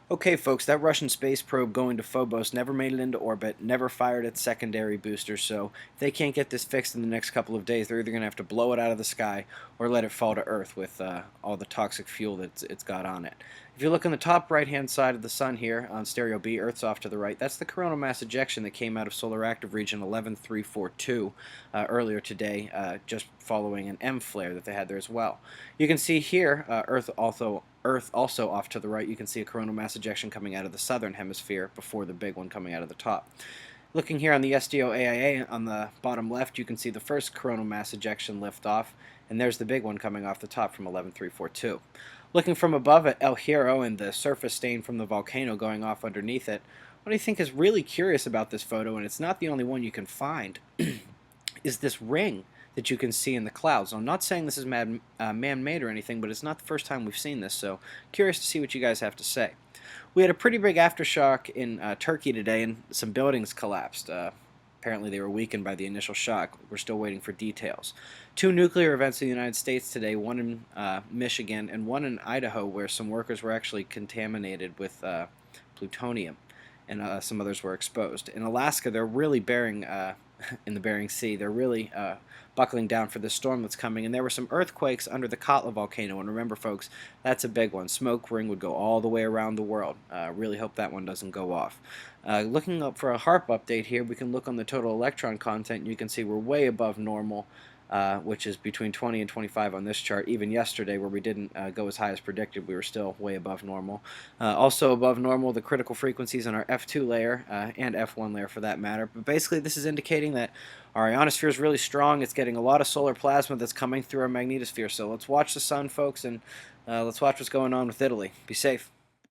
Okay, folks, that Russian space probe going to Phobos never made it into orbit, never fired its secondary boosters, so if they can't get this fixed in the next couple of days, they're either going to have to blow it out of the sky or let it fall to Earth with all the toxic fuel that it's got on it. If you look on the top right-hand side of the sun here on stereo B, Earth's off to the right, that's the coronal mass ejection that came out of solar active region 11342 earlier today, just following an M flare that they had there as well. You can see here, Earth also off to the right, you can see a coronal mass ejection coming out of the southern hemisphere before the big one coming out of the top. Looking here on the SDO AIA on the bottom left, you can see the first coronal mass ejection lift off, and there's the big one coming off the top from 11342. Looking from above at El Hierro and the surface stain from the volcano going off underneath it, what I think is really curious about this photo, and it's not the only one you can find, is this ring that you can see in the clouds. I'm not saying this is man-made or anything, but it's not the first time we've seen this, so curious to see what you guys have to say. We had a pretty big aftershock in Turkey today, and some buildings collapsed. Apparently they were weakened by the initial shock. We're still waiting for details. Two nuclear events in the United States today, one in Michigan and one in Idaho, where some workers were actually contaminated with plutonium, and some others were exposed. In Alaska, they're really bearing, in the Bering Sea, they're really buckling down for the storm that's coming, and there were some earthquakes under the Katla volcano, and remember folks, that's a big one. Smoke ring would go all the way around the world. Really hope that one doesn't go off. Looking up for a HARP update here, we can look on the total electron content, and you can see we're way above normal, which is between 20 and 25 on this chart. Even yesterday, where we didn't go as high as predicted, we were still way above normal. Also above normal, the critical frequencies on our F2 layer, and F1 layer for that matter. But basically, this is indicating that our ionosphere is really strong. It's getting a lot of solar plasma that's coming through our magnetosphere. So let's watch the sun, folks, and let's watch what's going on with Italy. Be safe.